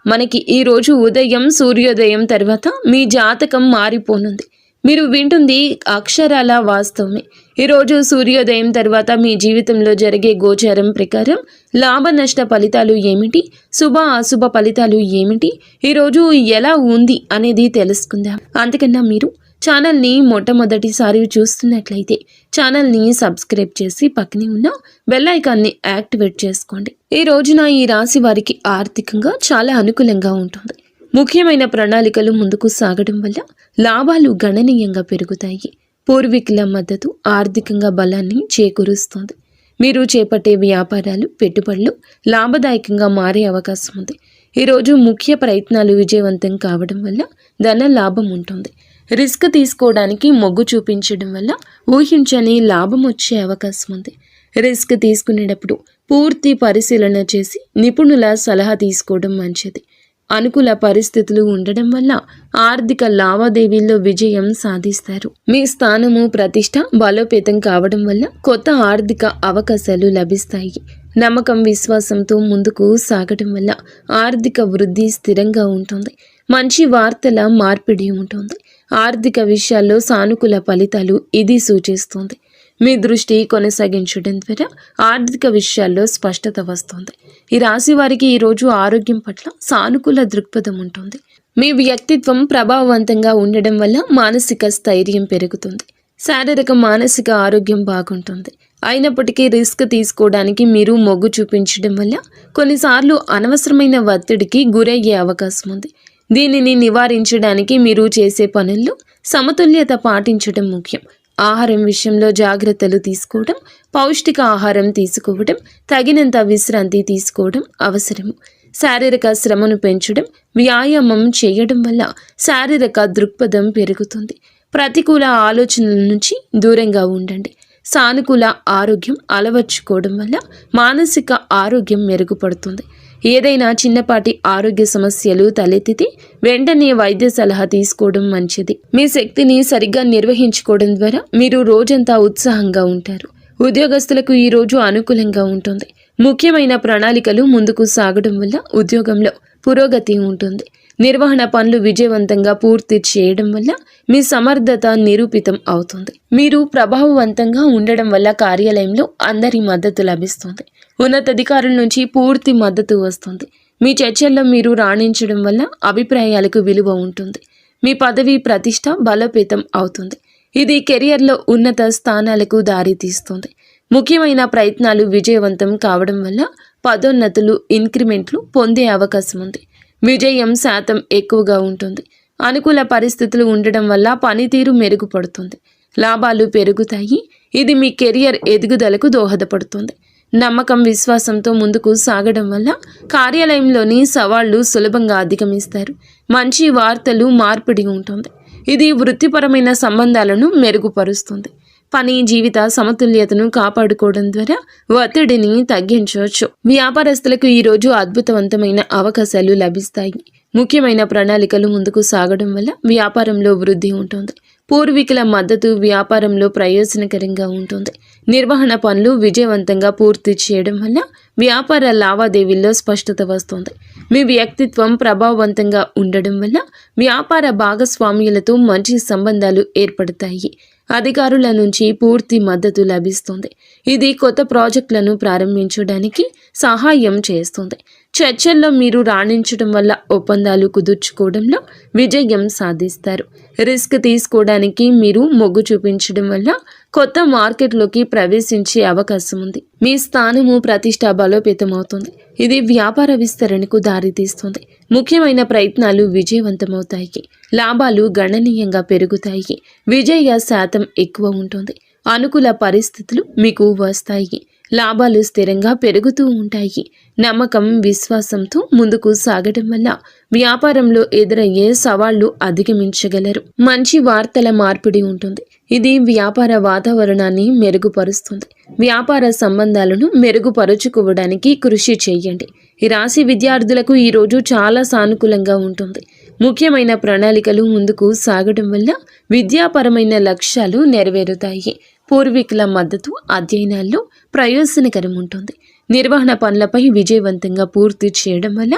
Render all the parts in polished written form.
మనకి ఈరోజు ఉదయం సూర్యోదయం తర్వాత మీ జాతకం మారిపోనుంది. మీరు వింటుంది అక్షరాల వాస్తవమే. ఈరోజు సూర్యోదయం తర్వాత మీ జీవితంలో జరిగే గోచారం ప్రకారం లాభ నష్ట ఫలితాలు ఏమిటి, శుభ అశుభ ఫలితాలు ఏమిటి, ఈరోజు ఎలా ఉంది అనేది తెలుసుకుందాం. అంతకన్నా మీరు ఛానల్ని మొట్టమొదటిసారి చూస్తున్నట్లయితే ఛానల్ని సబ్స్క్రైబ్ చేసి పక్కనే ఉన్న బెల్ ఐకాన్ని యాక్టివేట్ చేసుకోండి. ఈ రోజున ఈ రాశి వారికి ఆర్థికంగా చాలా అనుకూలంగా ఉంటుంది. ముఖ్యమైన ప్రణాళికలు ముందుకు సాగడం వల్ల లాభాలు గణనీయంగా పెరుగుతాయి. పూర్వీకుల మద్దతు ఆర్థికంగా బలాన్ని చేకూరుస్తుంది. మీరు చేపట్టే వ్యాపారాలు, పెట్టుబడులు లాభదాయకంగా మారే అవకాశం ఉంది. ఈరోజు ముఖ్య ప్రయత్నాలు విజయవంతం కావడం వల్ల ధన లాభం ఉంటుంది. రిస్క్ తీసుకోవడానికి మొగ్గు చూపించడం వల్ల ఊహించని లాభం వచ్చే అవకాశం ఉంది. రిస్క్ తీసుకునేటప్పుడు పూర్తి పరిశీలన చేసి నిపుణుల సలహా తీసుకోవడం మంచిది. అనుకూల పరిస్థితులు ఉండడం వల్ల ఆర్థిక లావాదేవీల్లో విజయం సాధిస్తారు. మీ స్థానము, ప్రతిష్ట బలోపేతం కావడం వల్ల కొత్త ఆర్థిక అవకాశాలు లభిస్తాయి. నమ్మకం, విశ్వాసంతో ముందుకు సాగడం వల్ల ఆర్థిక వృద్ధి స్థిరంగా ఉంటుంది. మంచి వార్తల మార్పిడి ఉంటుంది. ఆర్థిక విషయాల్లో సానుకూల ఫలితాలు ఇది సూచిస్తుంది. మీ దృష్టి కొనసాగించడం ద్వారా ఆర్థిక విషయాల్లో స్పష్టత వస్తుంది. ఈ రాశి వారికి ఈరోజు ఆరోగ్యం పట్ల సానుకూల దృక్పథం ఉంటుంది. మీ వ్యక్తిత్వం ప్రభావవంతంగా ఉండడం వల్ల మానసిక స్థైర్యం పెరుగుతుంది. శారీరక మానసిక ఆరోగ్యం బాగుంటుంది. అయినప్పటికీ రిస్క్ తీసుకోవడానికి మీరు మొగ్గు చూపించడం వల్ల కొన్నిసార్లు అనవసరమైన ఒత్తిడికి గురయ్యే అవకాశం ఉంది. దీనిని నివారించడానికి మీరు చేసే పనుల్లో సమతుల్యత పాటించడం ముఖ్యం. ఆహారం విషయంలో జాగ్రత్తలు తీసుకోవడం, పౌష్టిక ఆహారం తీసుకోవడం, తగినంత విశ్రాంతి తీసుకోవడం అవసరము. శారీరక శ్రమను పెంచడం, వ్యాయామం చేయడం వల్ల శారీరక దృక్పథం పెరుగుతుంది. ప్రతికూల ఆలోచనల నుంచి దూరంగా ఉండండి. సానుకూల ఆరోగ్యం అలవర్చుకోవడం వల్ల మానసిక ఆరోగ్యం మెరుగుపడుతుంది. ఏదైనా చిన్నపాటి ఆరోగ్య సమస్యలు తలెత్తితే వెంటనే వైద్య సలహా తీసుకోవడం మంచిది. మీ శక్తిని సరిగ్గా నిర్వహించుకోవడం ద్వారా మీరు రోజంతా ఉత్సాహంగా ఉంటారు. ఉద్యోగస్తులకు ఈ రోజు అనుకూలంగా ఉంటుంది. ముఖ్యమైన ప్రణాళికలు ముందుకు సాగడం వల్ల ఉద్యోగంలో పురోగతి ఉంటుంది. నిర్వహణ పనులు విజయవంతంగా పూర్తి చేయడం వల్ల మీ సమర్థత నిరూపితం అవుతుంది. మీరు ప్రభావవంతంగా ఉండడం వల్ల కార్యాలయంలో అందరి మద్దతు లభిస్తుంది. ఉన్నతాధికారుల నుంచి పూర్తి మద్దతు వస్తుంది. మీ చర్చల్లో మీరు రాణించడం వల్ల అభిప్రాయాలకు విలువ ఉంటుంది. మీ పదవి ప్రతిష్ట బలోపేతం అవుతుంది. ఇది కెరియర్లో ఉన్నత స్థానాలకు దారితీస్తుంది. ముఖ్యమైన ప్రయత్నాలు విజయవంతం కావడం వల్ల పదోన్నతులు, ఇంక్రిమెంట్లు పొందే అవకాశం ఉంది. విజయం శాతం ఎక్కువగా ఉంటుంది. అనుకూల పరిస్థితులు ఉండడం వల్ల పనితీరు మెరుగుపడుతుంది. లాభాలు పెరుగుతాయి. ఇది మీ కెరియర్ ఎదుగుదలకు దోహదపడుతుంది. నమ్మకం, విశ్వాసంతో ముందుకు సాగడం వల్ల కార్యాలయంలోని సవాళ్లు సులభంగా అధిగమిస్తారు. మంచి వార్తలు మార్పిడి ఉంటుంది. ఇది వృత్తిపరమైన సంబంధాలను మెరుగుపరుస్తుంది. పని, జీవిత సమతుల్యతను కాపాడుకోవడం ద్వారా ఒత్తిడిని తగ్గించవచ్చు. వ్యాపారస్తులకు ఈరోజు అద్భుతవంతమైన అవకాశాలు లభిస్తాయి. ముఖ్యమైన ప్రణాళికలు ముందుకు సాగడం వల్ల వ్యాపారంలో వృద్ధి ఉంటుంది. పూర్వీకుల మద్దతు వ్యాపారంలో ప్రయోజనకరంగా ఉంటుంది. నిర్వహణ పనులు విజయవంతంగా పూర్తి చేయడం వల్ల వ్యాపార లావాదేవీల్లో స్పష్టత వస్తుంది. మీ వ్యక్తిత్వం ప్రభావవంతంగా ఉండడం వల్ల వ్యాపార భాగస్వామ్యులతో మంచి సంబంధాలు ఏర్పడతాయి. అధికారుల నుంచి పూర్తి మద్దతు లభిస్తుంది. ఇది కొత్త ప్రాజెక్టులను ప్రారంభించడానికి సహాయం చేస్తుంది. చర్చల్లో మీరు రాణించడం వల్ల ఒప్పందాలు కుదుర్చుకోవడంలో విజయం సాధిస్తారు. రిస్క్ తీసుకోవడానికి మీరు మొగ్గు చూపించడం వల్ల కొత్త మార్కెట్లోకి ప్రవేశించే అవకాశం ఉంది. మీ స్థానము, ప్రతిష్ట బలోపేతం అవుతుంది. ఇది వ్యాపార విస్తరణకు దారితీస్తుంది. ముఖ్యమైన ప్రయత్నాలు విజయవంతమవుతాయి. లాభాలు గణనీయంగా పెరుగుతాయి. విజయ శాతం ఎక్కువ ఉంటుంది. అనుకూల పరిస్థితులు మీకు వస్తాయి. లాభాలు స్థిరంగా పెరుగుతూ ఉంటాయి. నమ్మకం, విశ్వాసంతో ముందుకు సాగడం వల్ల వ్యాపారంలో ఎదురయ్యే సవాళ్లు అధిగమించగలరు. మంచి వార్తల మార్పిడి ఉంటుంది. ఇది వ్యాపార వాతావరణాన్ని మెరుగుపరుస్తుంది. వ్యాపార సంబంధాలను మెరుగుపరుచుకోవడానికి కృషి చేయండి. ఈ రాశి విద్యార్థులకు ఈరోజు చాలా సానుకూలంగా ఉంటుంది. ముఖ్యమైన ప్రణాళికలు ముందుకు సాగడం వల్ల విద్యాపరమైన లక్ష్యాలు నెరవేరుతాయి. పూర్వీకుల మద్దతు అధ్యయనాల్లో ప్రయోజనకరం ఉంటుంది. నిర్వహణ పనులపై విజయవంతంగా పూర్తి చేయడం వల్ల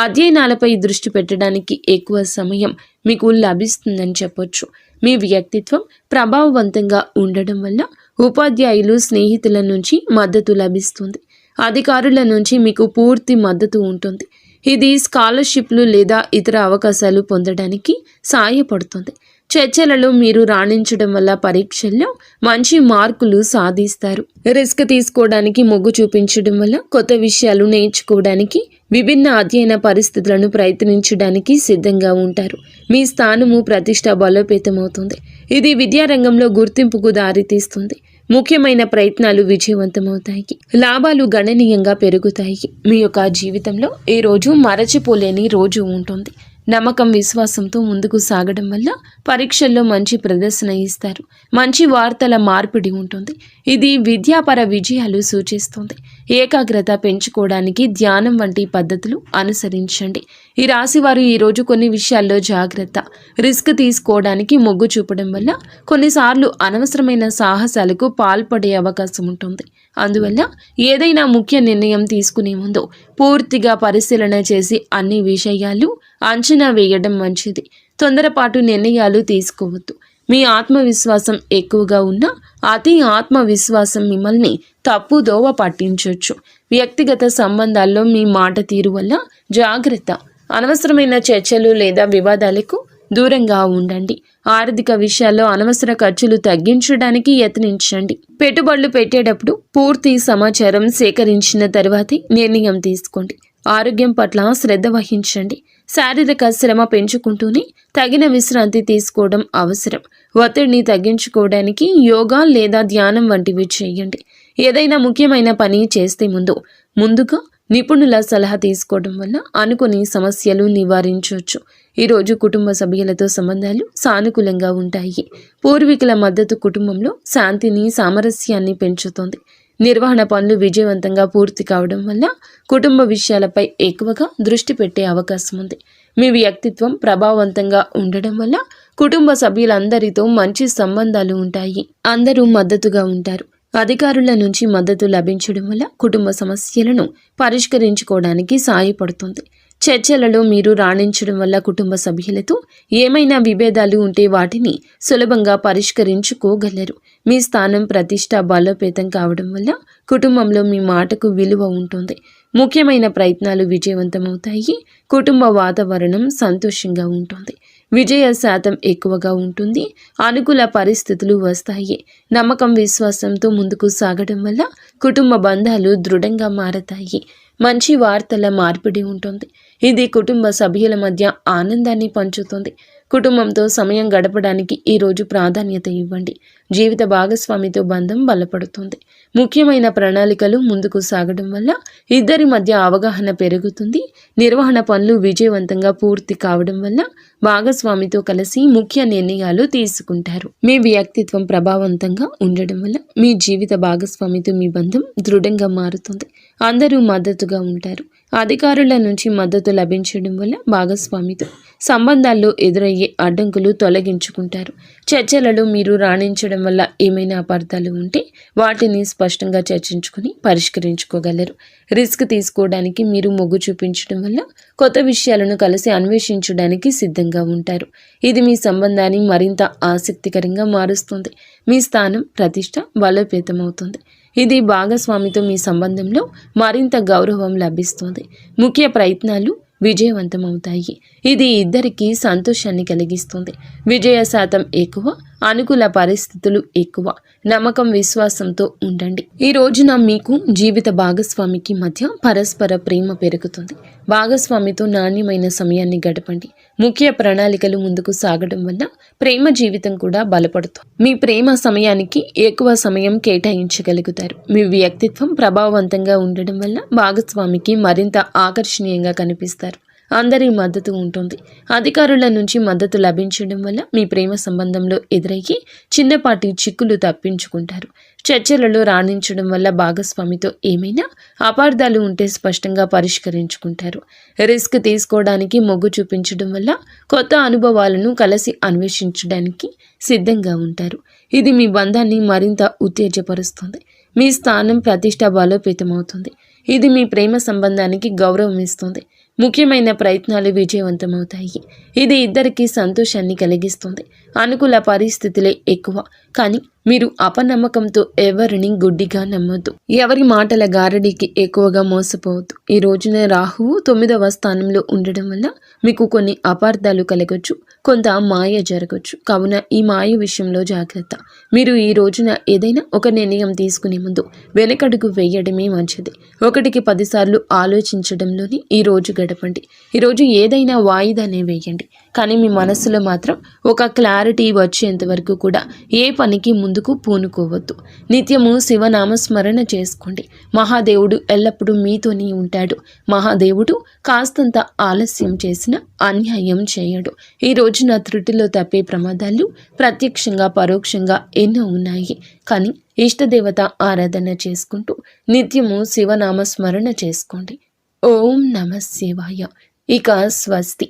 అధ్యయనాలపై దృష్టి పెట్టడానికి ఎక్కువ సమయం మీకు లభిస్తుందని చెప్పొచ్చు. మీ వ్యక్తిత్వం ప్రభావవంతంగా ఉండడం వల్ల ఉపాధ్యాయులు, స్నేహితుల నుంచి మద్దతు లభిస్తుంది. అధికారుల నుంచి మీకు పూర్తి మద్దతు ఉంటుంది. ఇది స్కాలర్షిప్లు లేదా ఇతర అవకాశాలు పొందడానికి సహాయపడుతుంది. చర్చలలో మీరు రాణించడం వల్ల పరీక్షల్లో మంచి మార్కులు సాధిస్తారు. రిస్క్ తీసుకోవడానికి మొగ్గు చూపించడం వల్ల కొత్త విషయాలు నేర్చుకోవడానికి, విభిన్న అధ్యయన పరిస్థితులను ప్రయత్నించడానికి సిద్ధంగా ఉంటారు. మీ స్థానము, ప్రతిష్ట బలోపేతమవుతుంది. ఇది విద్యారంగంలో గుర్తింపుకు దారితీస్తుంది. ముఖ్యమైన ప్రయత్నాలు విజయవంతమవుతాయి. లాభాలు గణనీయంగా పెరుగుతాయి. మీ యొక్క జీవితంలో ఈ రోజు మరచిపోలేని రోజు ఉంటుంది. నమ్మకం, విశ్వాసంతో ముందుకు సాగడం వల్ల పరీక్షల్లో మంచి ప్రదర్శన ఇస్తారు. మంచి వార్తల మార్పిడి ఉంటుంది. ఇది విద్యాపర విజయాలు సూచిస్తుంది. ఏకాగ్రత పెంచుకోవడానికి ధ్యానం వంటి పద్ధతులు అనుసరించండి. ఈ రాశివారు ఈరోజు కొన్ని విషయాల్లో జాగ్రత్త. రిస్క్ తీసుకోవడానికి మొగ్గు చూపడం వల్ల కొన్నిసార్లు అనవసరమైన సాహసాలకు పాల్పడే అవకాశం ఉంటుంది. అందువల్ల ఏదైనా ముఖ్య నిర్ణయం తీసుకునే ముందు పూర్తిగా పరిశీలన చేసి అన్ని విషయాలు అంచనా వేయడం మంచిది. తొందరపాటు నిర్ణయాలు తీసుకోవద్దు. మీ ఆత్మవిశ్వాసం ఎక్కువగా ఉన్నా అతి ఆత్మవిశ్వాసం మిమ్మల్ని తప్పుదోవ పట్టించవచ్చు. వ్యక్తిగత సంబంధాల్లో మీ మాట తీరు వల్ల జాగ్రత్త. అనవసరమైన చర్చలు లేదా వివాదాలకు దూరంగా ఉండండి. ఆర్థిక విషయాల్లో అనవసర ఖర్చులు తగ్గించడానికి యత్నించండి. పెట్టుబడులు పెట్టేటప్పుడు పూర్తి సమాచారం సేకరించిన తర్వాతే నిర్ణయం తీసుకోండి. ఆరోగ్యం పట్ల శ్రద్ధ వహించండి. శారీరక శ్రమ పెంచుకుంటూనే తగిన విశ్రాంతి తీసుకోవడం అవసరం. ఒత్తిడిని తగ్గించుకోవడానికి యోగా లేదా ధ్యానం వంటివి చేయండి. ఏదైనా ముఖ్యమైన పని చేస్తే ముందుగా నిపుణుల సలహా తీసుకోవడం వల్ల అనుకుని సమస్యలు నివారించవచ్చు. ఈరోజు కుటుంబ సభ్యులతో సంబంధాలు సానుకూలంగా ఉంటాయి. పూర్వీకుల మద్దతు కుటుంబంలో శాంతిని, సామరస్యాన్ని పెంచుతుంది. నిర్వహణ పనులు విజయవంతంగా పూర్తి కావడం వల్ల కుటుంబ విషయాలపై ఎక్కువగా దృష్టి పెట్టే అవకాశం ఉంది. మీ వ్యక్తిత్వం ప్రభావవంతంగా ఉండడం వల్ల కుటుంబ సభ్యులందరితో మంచి సంబంధాలు ఉంటాయి. అందరూ మద్దతుగా ఉంటారు. అధికారుల నుంచి మద్దతు లభించడం వల్ల కుటుంబ సమస్యలను పరిష్కరించుకోవడానికి సహాయపడుతుంది. చర్చలలో మీరు రాణించడం వల్ల కుటుంబ సభ్యులతో ఏమైనా విభేదాలు ఉంటే వాటిని సులభంగా పరిష్కరించుకోగలరు. మీ స్థానం, ప్రతిష్ట బలోపేతం కావడం వల్ల కుటుంబంలో మీ మాటకు విలువ ఉంటుంది. ముఖ్యమైన ప్రయత్నాలు విజయవంతమవుతాయి. కుటుంబ వాతావరణం సంతోషంగా ఉంటుంది. విజయ శాతం ఎక్కువగా ఉంటుంది. అనుకూల పరిస్థితులు వస్తాయి. నమ్మకం, విశ్వాసంతో ముందుకు సాగడం వల్ల కుటుంబ బంధాలు దృఢంగా మారతాయి. మంచి వార్తల మార్పిడి ఉంటుంది. ఇది కుటుంబ సభ్యుల మధ్య ఆనందాన్ని పంచుతుంది. కుటుంబంతో సమయం గడపడానికి ఈరోజు ప్రాధాన్యత ఇవ్వండి. జీవిత భాగస్వామితో బంధం బలపడుతుంది. ముఖ్యమైన ప్రణాళికలు ముందుకు సాగడం వల్ల ఇద్దరి మధ్య అవగాహన పెరుగుతుంది. నిర్వహణ పనులు విజయవంతంగా పూర్తి కావడం వల్ల భాగస్వామితో కలిసి ముఖ్య నిర్ణయాలు తీసుకుంటారు. మీ వ్యక్తిత్వం ప్రభావవంతంగా ఉండడం వల్ల మీ జీవిత భాగస్వామితో మీ బంధం దృఢంగా మారుతుంది. అందరూ మద్దతుగా ఉంటారు. అధికారుల నుంచి మద్దతు లభించడం వల్ల భాగస్వామితో సంబంధాల్లో ఎదురయ్యే అడ్డంకులు తొలగించుకుంటారు. చర్చలలో మీరు రాణించడం వల్ల ఏమైనా అపార్థాలు ఉంటే వాటిని స్పష్టంగా చర్చించుకుని పరిష్కరించుకోగలరు. రిస్క్ తీసుకోవడానికి మీరు మొగ్గు చూపించడం వల్ల కొత్త విషయాలను కలిసి అన్వేషించడానికి సిద్ధంగా ఉంటారు. ఇది మీ సంబంధాన్ని మరింత ఆసక్తికరంగా మారుస్తుంది. మీ స్థానం, ప్రతిష్ట బలోపేతమవుతుంది. ఇది భాగస్వామితో మీ సంబంధంలో మరింత గౌరవం లభిస్తుంది. ముఖ్య ప్రయత్నాలు విజయవంతమవుతాయి. ఇది ఇద్దరికీ సంతోషాన్ని కలిగిస్తుంది. విజయ శాతం ఎక్కువ, అనుకూల పరిస్థితులు ఎక్కువ. నమ్మకం, విశ్వాసంతో ఉండండి. ఈ రోజున మీకు జీవిత భాగస్వామికి మధ్య పరస్పర ప్రేమ పెరుగుతుంది. భాగస్వామితో నాణ్యమైన సమయాన్ని గడపండి. ముఖ్య ప్రణాళికలు ముందుకు సాగడం వల్ల ప్రేమ జీవితం కూడా బలపడుతుంది. మీ ప్రేమ సమయానికి ఎక్కువ సమయం కేటాయించగలుగుతారు. మీ వ్యక్తిత్వం ప్రభావవంతంగా ఉండడం వల్ల భాగస్వామికి మరింత ఆకర్షణీయంగా కనిపిస్తారు. అందరి మద్దతు ఉంటుంది. అధికారుల నుంచి మద్దతు లభించడం వల్ల మీ ప్రేమ సంబంధంలో ఎదురయ్యి చిన్నపాటి చిక్కులు తప్పించుకుంటారు. చర్చలలో రాణించడం వల్ల భాగస్వామితో ఏమైనా అపార్థాలు ఉంటే స్పష్టంగా పరిష్కరించుకుంటారు. రిస్క్ తీసుకోవడానికి మొగ్గు చూపించడం వల్ల కొత్త అనుభవాలను కలిసి అన్వేషించడానికి సిద్ధంగా ఉంటారు. ఇది మీ బంధాన్ని మరింత ఉత్తేజపరుస్తుంది. మీ స్థానం, ప్రతిష్ట బలోపేతమవుతుంది. ఇది మీ ప్రేమ సంబంధానికి గౌరవం ఇస్తుంది. ముఖ్యమైన ప్రయత్నాలు విజయవంతమవుతాయి. ఇది ఇద్దరికీ సంతోషాన్ని కలిగిస్తుంది. అనుకూల పరిస్థితులే ఎక్కువ, కానీ మీరు అపనమ్మకంతో ఎవరిని గుడ్డిగా నమ్మొద్దు. ఎవరి మాటల గారడీకి ఎక్కువగా మోసపోవద్దు. ఈ రోజున రాహువు 9వ స్థానంలో ఉండడం వల్ల మీకు కొన్ని అపార్థాలు కలగొచ్చు, కొంత మాయ జరగచ్చు. కావున ఈ మాయ విషయంలో జాగ్రత్త. మీరు ఈ రోజున ఏదైనా ఒక నిర్ణయం తీసుకునే ముందు వెనకడుగు వేయడమే మంచిది. 1కి 10 సార్లు ఆలోచించడంలోనే ఈ రోజు గడపండి. ఈరోజు ఏదైనా వాయిదానే వేయండి, కానీ మీ మనస్సులో మాత్రం ఒక క్లారిటీ వచ్చేంత వరకు కూడా ఏ పనికి ముందుకు పూనుకోవద్దు. నిత్యము శివనామస్మరణ చేసుకోండి. మహాదేవుడు ఎల్లప్పుడూ మీతోనే ఉంటాడు. మహాదేవుడు కాస్తంత ఆలస్యం చేసిన అన్యాయం చేయడు. ఈ రోజున త్రుటిలో తప్పే ప్రమాదాలు ప్రత్యక్షంగా పరోక్షంగా ఎన్నో ఉన్నాయి. కానీ ఇష్టదేవత ఆరాధన చేసుకుంటూ నిత్యము శివనామస్మరణ చేసుకోండి. ఓం నమః శివాయ. ఇక స్వస్తి.